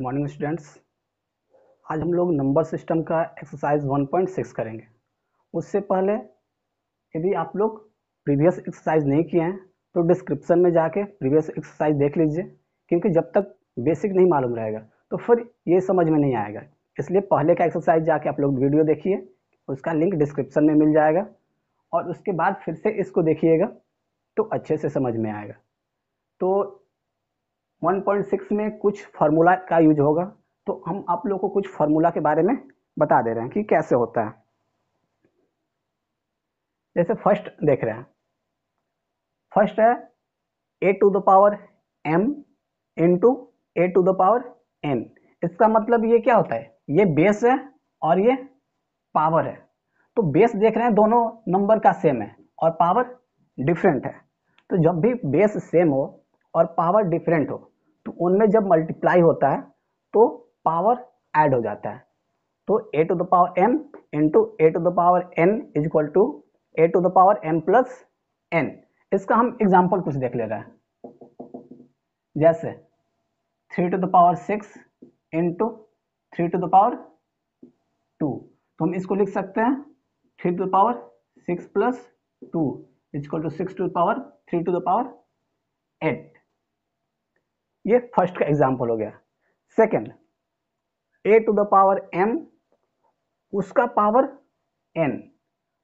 Good morning students. आज हम लोग नंबर सिस्टम का एक्सरसाइज 1.6 करेंगे। उससे पहले यदि आप लोग प्रीवियस एक्सरसाइज नहीं किए हैं तो डिस्क्रिप्शन में जाके प्रीवियस एक्सरसाइज देख लीजिए, क्योंकि जब तक बेसिक नहीं मालूम रहेगा तो फिर ये समझ में नहीं आएगा। इसलिए पहले का एक्सरसाइज जाके आप लोग वीडियो देखिए, उसका लिंक डिस्क्रिप्शन में मिल जाएगा, और उसके बाद फिर से इसको देखिएगा तो अच्छे से समझ में आएगा। तो 1.6 में कुछ फार्मूला का यूज होगा, तो हम आप लोग को कुछ फार्मूला के बारे में बता दे रहे हैं कि कैसे होता है। जैसे फर्स्ट देख रहे हैं, फर्स्ट है a to the power m into a to the power n। इसका मतलब ये क्या होता है, ये बेस है और ये पावर है। तो बेस देख रहे हैं दोनों नंबर का सेम है और पावर डिफरेंट है। तो जब भी बेस सेम हो और पावर डिफरेंट हो तो उनमें जब मल्टीप्लाई होता है तो पावर ऐड हो जाता है। तो a to the power m into a to the power n is equal to a to the power m plus n। इसका हम एग्जाम्पल कुछ देख ले रहे हैं। जैसे 3 to the power 6 into 3 to the power 2, तो हम इसको लिख सकते हैं 3 to the power 6 plus 2 is equal to 6 to the power 3 to the पावर 8। ये फर्स्ट का एग्जाम्पल हो गया। Second, a to the power m उसका पावर n,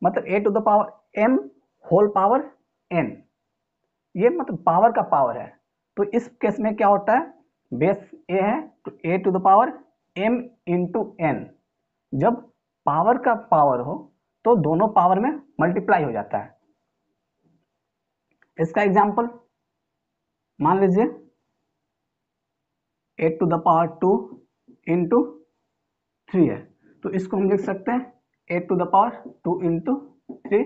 मतलब a to the power m whole power n, ये मतलब पावर का पावर है। तो इस केस में क्या होता है, बेस a है तो a to the power m into n। जब पावर का पावर हो तो दोनों पावर में मल्टीप्लाई हो जाता है। इसका एग्जाम्पल मान लीजिए a to the power 2 into 3 है, तो इसको हम लिख सकते हैं a to the power 2 into 3,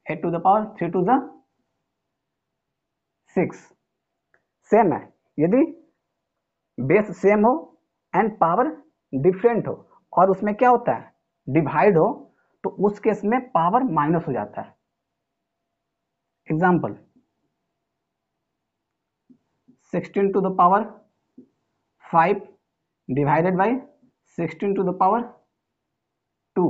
a to the power 3 to the 6। Same है, यदि बेस सेम हो एंड पावर डिफरेंट हो और उसमें क्या होता है, डिवाइड हो, तो उस केस में पावर माइनस हो जाता है। Example 16 to the power 5 divided by 16 to the power 2,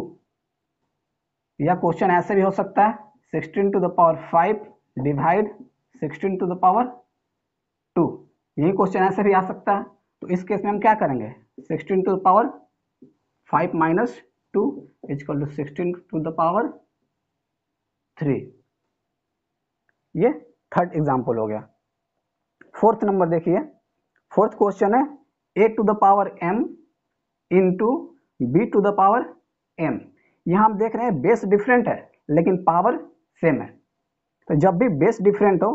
या क्वेश्चन ऐसे भी हो सकता है 16 to the power 5 divide 16 to the power 2। यही क्वेश्चन ऐसे भी आ सकता है। तो इस केस में हम क्या करेंगे, 16 to the power 5 minus 2 is equal to 16 to the power 3। ये थर्ड एग्जाम्पल हो गया। फोर्थ नंबर देखिए, फोर्थ क्वेश्चन है a to the power m into b to the power m। यहां हम देख रहे हैं बेस डिफरेंट है लेकिन पावर सेम है। तो जब भी बेस डिफरेंट हो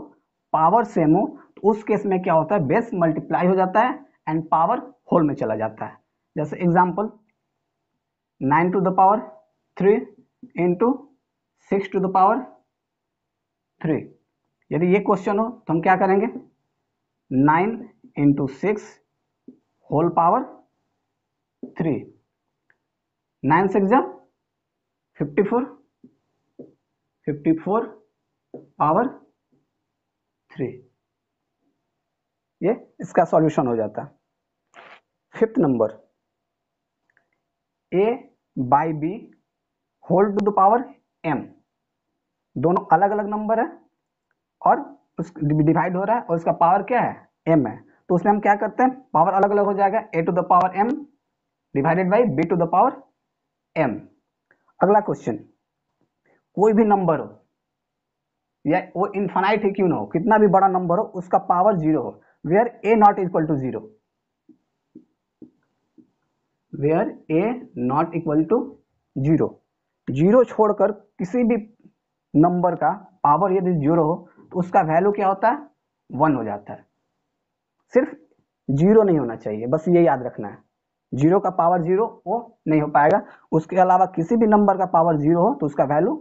पावर सेम हो तो उस केस में क्या होता है, बेस मल्टीप्लाई हो जाता है एंड पावर होल में चला जाता है। जैसे example 9 to the power 3 into 6 to the power 3। यदि ये क्वेश्चन हो तो हम क्या करेंगे, 9 इंटू 6 होल पावर 3, 9 6 जा 54, 54 पावर 3। ये इसका सॉल्यूशन हो जाता है। Fifth number a by b whole to the power m। दोनों अलग अलग नंबर है और उस डिवाइड हो रहा है और उसका पावर क्या है, m है। तो उसमें हम क्या करते हैं, पावर अलग अलग हो जाएगा, a to the power m divided by b to the power m। अगला क्वेश्चन, कोई भी नंबर हो या वो इनफाइनाइट ही क्यों ना हो, कितना भी बड़ा नंबर हो उसका पावर 0 हो, where a not equal to 0, where a not equal to 0। 0 छोड़कर किसी भी नंबर का पावर यदि 0 हो तो उसका वैल्यू क्या होता है, 1 हो जाता है। सिर्फ 0 नहीं होना चाहिए, बस ये याद रखना है। 0 का पावर 0 वो नहीं हो पाएगा, उसके अलावा किसी भी नंबर का पावर 0 हो तो उसका वैल्यू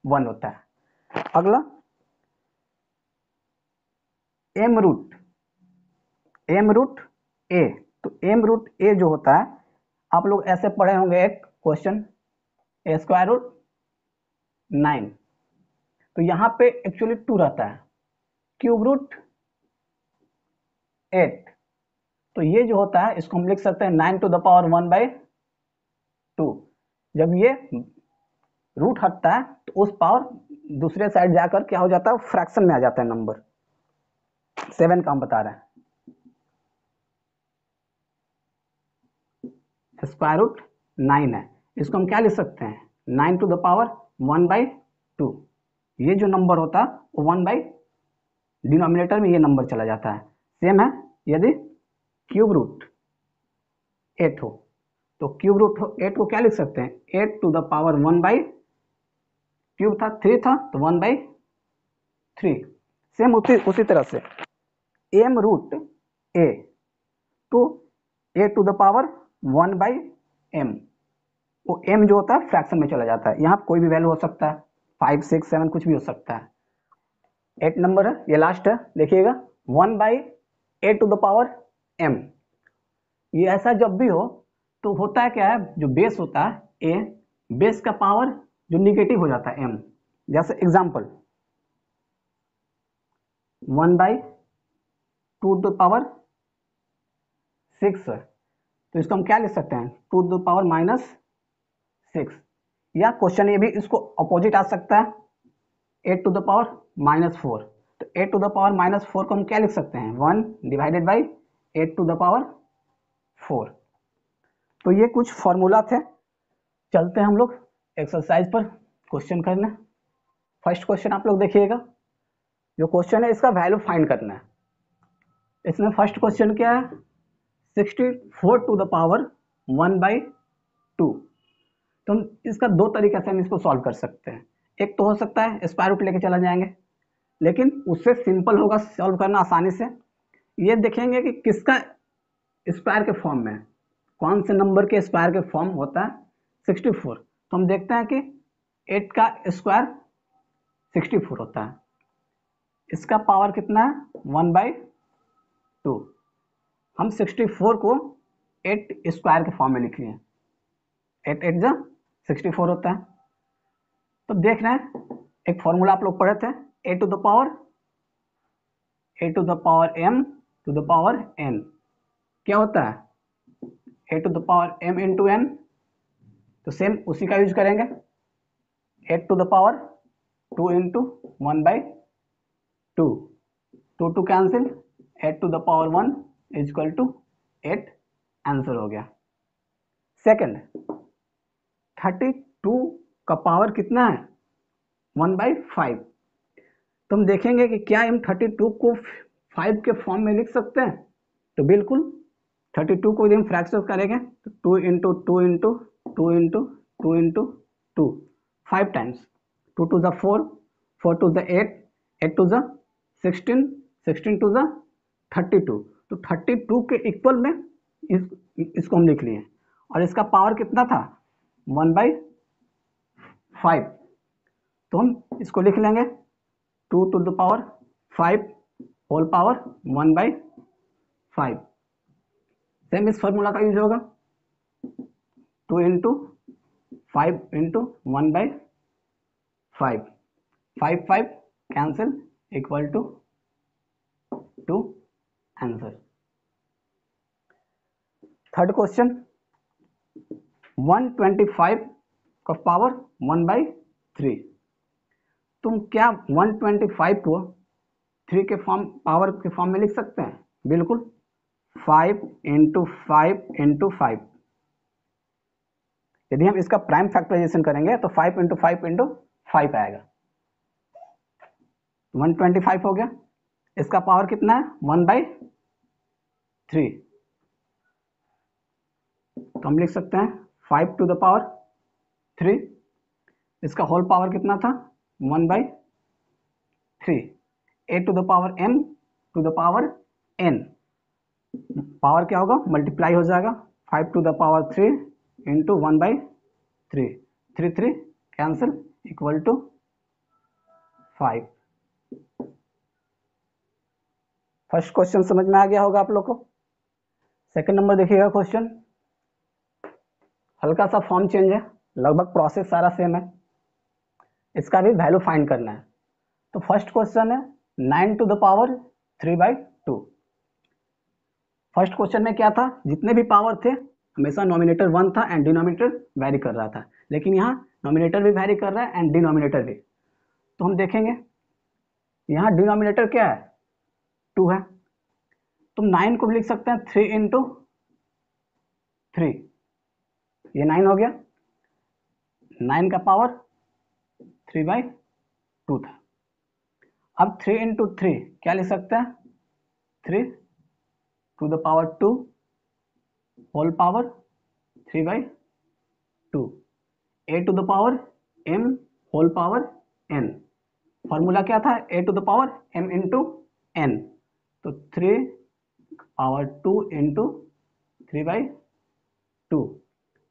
1 होता है। अगला एम रूट ए। तो एम रूट ए जो होता है, आप लोग ऐसे पढ़े होंगे एक क्वेश्चन, ए स्क्वायर रूट 9। तो यहाँ पे एक्चुअली 2 रहता है, क्यूब रूट 8, तो ये जो होता है इसको हम लिख सकते हैं 9 टू द पावर 1/2। जब ये रूट हटता है तो उस पावर दूसरे साइड जाकर क्या हो जाता है, फ्रैक्शन में आ जाता है नंबर। 7 का हम बता रहे हैं। स्क्वायर रूट 9 है, इसको हम क्या लिख सकते हैं, 9 टू द पावर 1/2। ये जो नंबर होता है वो 1 बाई डिनोमिनेटर में ये नंबर चला जाता है। सेम है यदि क्यूब रूट 8 हो, तो क्यूब रूट 8 को क्या लिख सकते हैं, 8 to the power 1 by cube था 3 था तो 1/3। सेम उसी तरह से m root a to a to the power 1/m, वो m जो होता है फ्रैक्शन में चला जाता है। यहाँ कोई भी वैल्यू हो सकता है, 5 6 7 कुछ भी हो सकता है। 8 नंबर है, ये लास्ट है, देखिएगा 1/a to the power m। ये ऐसा जब भी हो तो होता है क्या है, जो बेस होता है a, बेस का पावर जो निगेटिव हो जाता है m। जैसे एग्जांपल 1/2 टू द पावर 6, तो इसको हम क्या लिख सकते हैं, 2 टू द पावर -6। या क्वेश्चन ये भी इसको अपोजिट आ सकता है, 8 टू द पावर -4। तो 8 टू द पावर -4 को हम क्या लिख सकते हैं, 1 divided by 8 to the power 4। तो ये कुछ फॉर्मूला थे। चलते हैं हम लोग एक्सरसाइज पर क्वेश्चन करने। फर्स्ट क्वेश्चन आप लोग देखिएगा, जो क्वेश्चन है इसका वैल्यू फाइंड करना है। इसमें फर्स्ट क्वेश्चन क्या है, 64 टू द पावर 1/2। तो हम इसका दो तरीके से हम इसको सॉल्व कर सकते हैं। एक तो हो सकता है स्क्वायर रूट लेके चला जाएंगे, लेकिन उससे सिंपल होगा सॉल्व करना आसानी से। ये देखेंगे कि किसका स्क्वायर के फॉर्म में है, कौन से नंबर के स्क्वायर के फॉर्म होता है 64। तो हम देखते हैं कि 8 का स्क्वायर 64 होता है, इसका पावर कितना है 1/2। हम 64 को 8 स्क्वायर के फॉर्म में लिख लिए, 8 8 जा 64 होता है। तो देख रहे हैं एक फॉर्मूला आप लोग पढ़े थे, a to the power m the the power n क्या होता है, a to the power m into n। तो सेम उसी का यूज करेंगे, 8 to the power 2 into 1/2, 2 to cancel, 8 to the power 1 is equal to 8, answer हो गया। Second 32 का पावर कितना है 1/5। तो हम देखेंगे कि क्या हम 32 को 5 के फॉर्म में लिख सकते हैं, तो बिल्कुल 32 को यदि हम फ्रैक्शन करेंगे तो 2 into 2 into 2 into 2 into 2, 5 times, 2 to the 4, 4 to the 8, 8 to the 16, 16 to the 32। तो 32 के इक्वल में इसको हम लिख लिए, और इसका पावर कितना था 1/5। तो हम इसको लिख लेंगे 2 to the power 5 whole power 1/5। Same इस फॉर्मूला का यूज होगा, 2 into 5 into 1/5, 5 5 cancel equal to 2, answer. Third question 125 का पावर 1/3। तुम क्या 125 को 3 के फॉर्म पावर के फॉर्म में लिख सकते हैं, बिल्कुल 5 इंटू 5 इंटू 5। यदि हम इसका प्राइम फैक्टराइजेशन करेंगे तो 5 इंटू 5 इंटू 5 आएगा, 125 हो गया। इसका पावर कितना है 1/3, तो हम लिख सकते हैं 5 टू द पावर 3, इसका होल पावर कितना था 1/3, a to the power m the the power n, power क्या होगा मल्टीप्लाई हो जाएगा, 5 to the power 3 into 1/3, 3 3 cancel equal to 5। First question समझ में आ गया होगा आप लोग को। सेकंड नंबर देखिएगा क्वेश्चन, हल्का सा फॉर्म चेंज है, लगभग प्रोसेस सारा सेम है, इसका भी वैल्यू फाइंड करना है। तो फर्स्ट क्वेश्चन है 9 to the power 3/2। First question में क्या था, जितने भी पावर थे हमेशा नॉमिनेटर 1 था एंड डिनोमिनेटर वेरी कर रहा था, लेकिन यहाँ नॉमिनेटर भी वेरी कर रहा है एंड डिनोमिनेटर भी। तो हम देखेंगे यहाँ डिनोमिनेटर क्या है, 2 है, तो 9 को भी लिख सकते हैं 3 इंटू 3, ये 9 हो गया, 9 का पावर 3/2 था। अब 3 इंटू 3 क्या लिख सकते हैं, 3 to the power 2 whole power 3/2, a to the power m whole power n। Formula क्या था, a to the power m into n, तो 3 पावर 2 इंटू 3/2,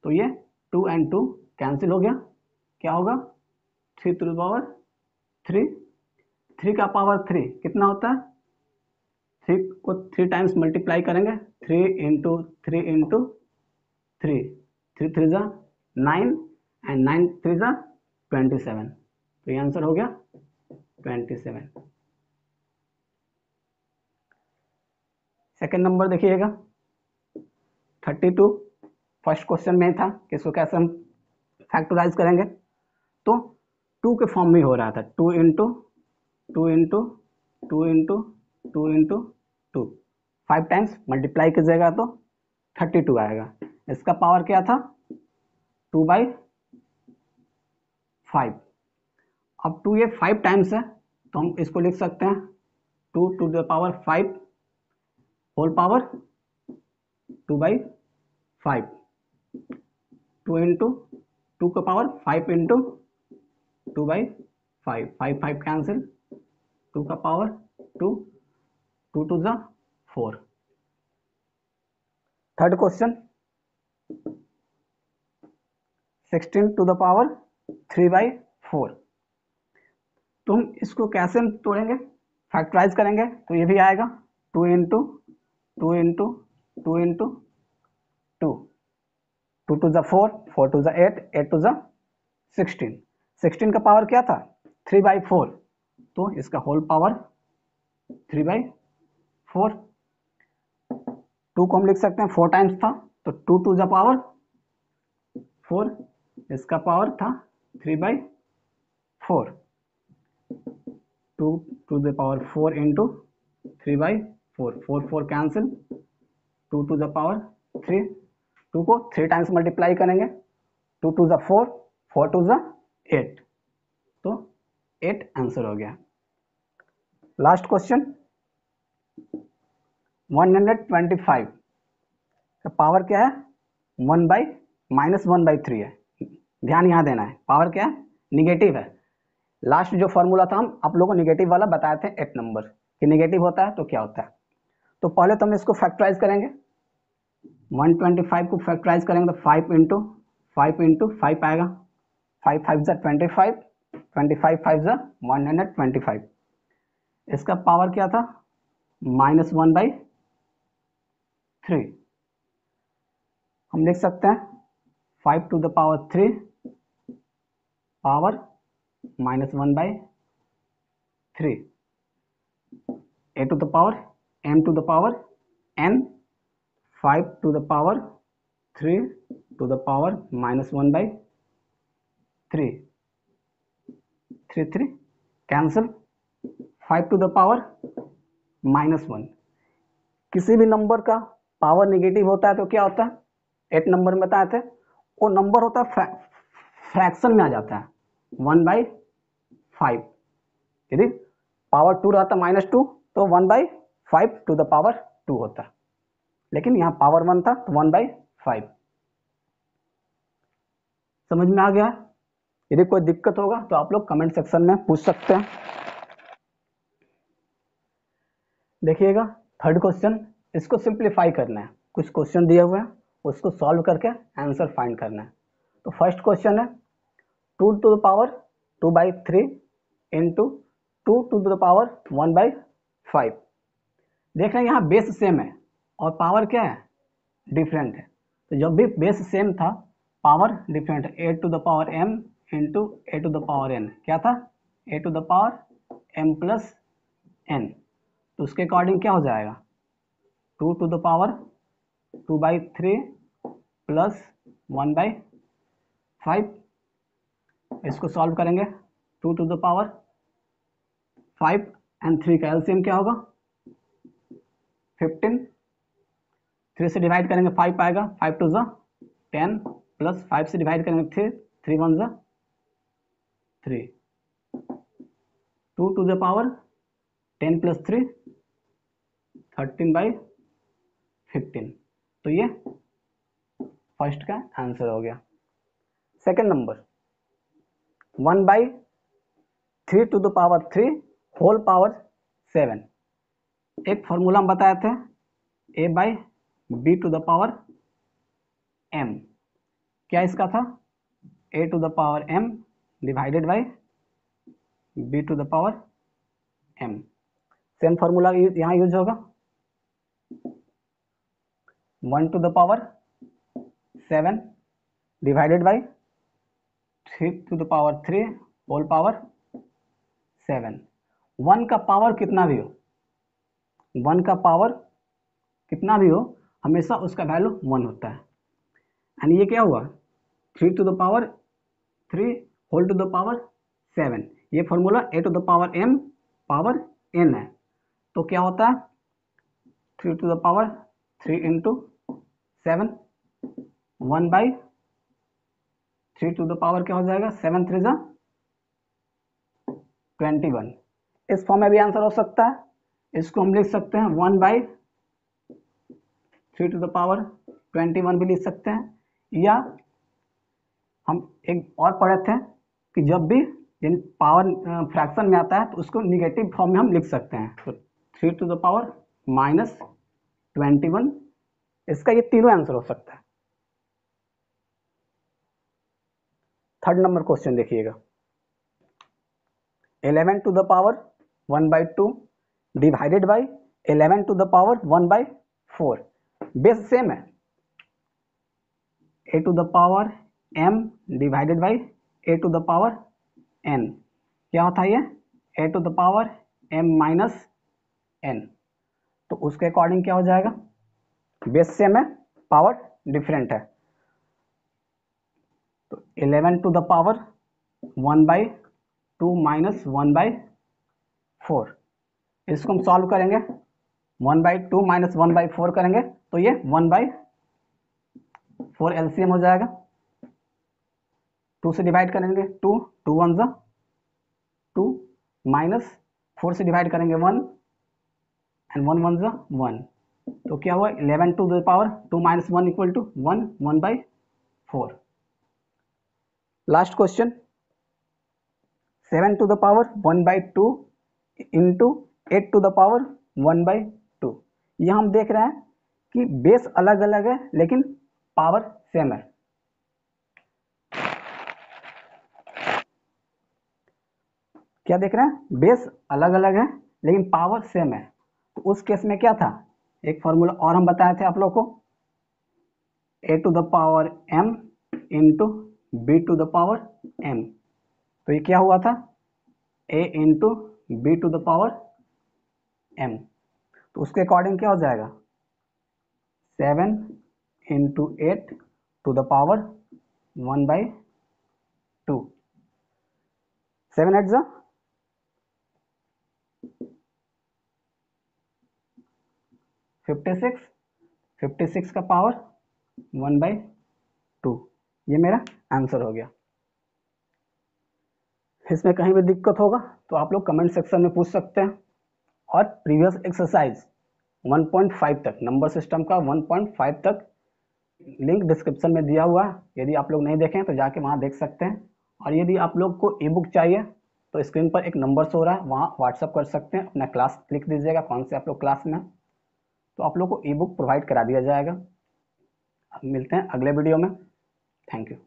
तो ये 2 एंड 2 कैंसिल हो गया, क्या होगा 3 टू द पावर 3, 3 का पावर 3 कितना होता है, 3 को 3 टाइम्स मल्टीप्लाई करेंगे, 3 इंटू 3 इंटू 3, 3 3 जा 9 एंड 9 3 जा 27, तो ये आंसर हो गया 27। सेकेंड नंबर देखिएगा 32, फर्स्ट क्वेश्चन में था कि इसको कैसे हम फैक्टराइज करेंगे, तो 2 के फॉर्म में हो रहा था, 2 into 2 into 2 into 2 into 2, 5 times multiply कीजिएगा तो 32 आएगा। इसका पावर क्या था 2/5। अब 2 ये 5 टाइम्स है तो हम इसको लिख सकते हैं 2 to the power 5 whole power 2/5, 2 into 2 का पावर 5 इंटू 2/5, 5 5 कैंसिल, 2 का पावर 2, 2 टू ज़ा 4। Third question 16 to the power 3/4, तो हम इसको कैसे हम तोड़ेंगे, फैक्टराइज करेंगे, तो ये भी आएगा 2 इंटू 2 इंटू 2 इंटू 2, 2 टू ज़ा 4, 4 टू ज़ा 8, 8 टू ज़ा 16, 16 का पावर क्या था 3/4, तो इसका होल पावर 3/4, 2 को हम लिख सकते हैं 4 टाइम्स था तो 2 टू ज़ा पावर 4, इसका पावर था 3/4, 2 to the power 4 into 3/4, 4 4 cancel, 2 to the power 3, 2 को 3 टाइम्स मल्टीप्लाई करेंगे, 2 टू ज़ा 4, 4 टू ज़ा 8, तो 8 आंसर हो गया। लास्ट क्वेश्चन 125 का पावर क्या है, 1/-1/3 है, ध्यान यहाँ देना है, पावर क्या है निगेटिव है। लास्ट जो फॉर्मूला था हम आप लोगों को निगेटिव वाला बताए थे 8 नंबर कि निगेटिव होता है तो क्या होता है, तो पहले तो हम इसको फैक्टराइज करेंगे, 125 को फैक्टराइज करेंगे तो 5 इंटू 5 आएगा, 5 5 जा 25, 25 5 जा 125, इसका पावर क्या था -1/3, हम लिख सकते हैं 5 to the power 3 power -1/3, a to the power m the the power n, 5 to the power 3 to the पावर -1/3, 3 3 कैंसिल, 5 टू द पावर -1, किसी भी नंबर का पावर नेगेटिव होता है तो क्या होता है, 8 नंबर में बताए थे वो नंबर होता है फ्रैक्शन में आ जाता है 1/5, यदि पावर 2 रहता -2 तो 1/5 टू द पावर 2 होता, लेकिन यहाँ पावर 1 था तो 1/5। समझ में आ गया, यदि कोई दिक्कत होगा तो आप लोग कमेंट सेक्शन में पूछ सकते हैं। देखिएगा थर्ड क्वेश्चन, इसको सिंप्लीफाई करना है, कुछ क्वेश्चन दिए हुए हैं उसको सॉल्व करके आंसर फाइंड करना है। तो फर्स्ट क्वेश्चन है 2 to the power 2/3 into 2 to the power 1/5, देख रहे हैं यहाँ बेस सेम है और पावर क्या है डिफरेंट है, तो जब भी बेस सेम था पावर डिफरेंट है, a to the power m into a to the power n, क्या था a to the power m plus n, तो उसके अकॉर्डिंग क्या हो जाएगा 2 टू द पावर 2/3 प्लस 1/5। इसको सॉल्व करेंगे 2 टू द पावर 5 एंड 3 का एलसीएम क्या होगा 15। 3 से डिवाइड करेंगे 5 आएगा, 5 टू ज़ा 10 प्लस 5 से डिवाइड करेंगे 3 1 ज़ा 3। 2 टू द पावर 10 प्लस 3 13/15। तो ये फर्स्ट का आंसर हो गया। Second number 1/3 to the power 3 whole power 7। एक फॉर्मूला हम बताए थे a/b to the power m। क्या इसका था a to the power m divided by b to the power m। Same formula यहाँ यूज होगा 1 to the power 7 divided by 3 to the power 3 whole power 7। 1 का power कितना भी हो, 1 का पावर कितना भी हो हमेशा उसका वैल्यू 1 होता है। एंड ये क्या हुआ 3 to the power 3 whole to the power 7। ये formula a to the power m power n है। तो क्या होता है 3 to the power 3 into 7 1/3 to the power क्या हो जाएगा 7 3 जा 21। इस फॉर्म में भी आंसर हो सकता है। इसको हम लिख सकते हैं 1/3 टू द पावर 21 भी लिख सकते हैं, या हम एक और पढ़े थे कि जब भी पावर फ्रैक्शन में आता है तो उसको निगेटिव फॉर्म में हम लिख सकते हैं। तो 3 टू द पावर -21, इसका ये तीनों आंसर हो सकता है। थर्ड नंबर क्वेश्चन देखिएगा 11 to the power 1/2 divided by 11 to the power 1/4। Base same है a to the power m divided by a to the power n। क्या होता है ये a to the power m minus n। तो उसके according क्या हो जाएगा बेस सेम है पावर डिफरेंट है। तो 11 टू द पावर 1/2 माइनस 1/4। इसको हम सॉल्व करेंगे 1/2 माइनस 1/4 करेंगे तो ये 1/4 एलसीएम हो जाएगा। 2 से डिवाइड करेंगे 2 2 1 जा 2 माइनस 4 से डिवाइड करेंगे 1 एंड 1 1 जा 1। तो क्या हुआ 11 to the power 2 minus 1 equal to 1 1/4। Last question 7 to the power 1/2 into 8 to the power 1/2। यह हम देख रहे हैं कि बेस अलग अलग है लेकिन पावर सेम है। क्या देख रहे हैं बेस अलग अलग है लेकिन पावर सेम है। तो उस केस में क्या था एक फॉर्मूला और हम बताए थे आप लोग को a to the power m into b to the power m। तो ये क्या हुआ था a into b to the power m। तो उसके अकॉर्डिंग क्या हो जाएगा 7 इंटू 8 टू द पावर 1/2। 7 8 जा 56, 56 का पावर 1/2। ये मेरा आंसर हो गया। इसमें कहीं भी दिक्कत होगा तो आप लोग कमेंट सेक्शन में पूछ सकते हैं। और प्रीवियस एक्सरसाइज 1.5 तक नंबर सिस्टम का 1.5 तक लिंक डिस्क्रिप्शन में दिया हुआ है। यदि आप लोग नहीं देखें तो जाके वहाँ देख सकते हैं। और यदि आप लोग को ई बुक चाहिए तो स्क्रीन पर एक नंबर शो हो रहा है, वहाँ व्हाट्सअप कर सकते हैं। अपना क्लास लिख दीजिएगा कौन से आप लोग क्लास में, तो आप लोग को ई बुक प्रोवाइड करा दिया जाएगा। अब मिलते हैं अगले वीडियो में। Thank you.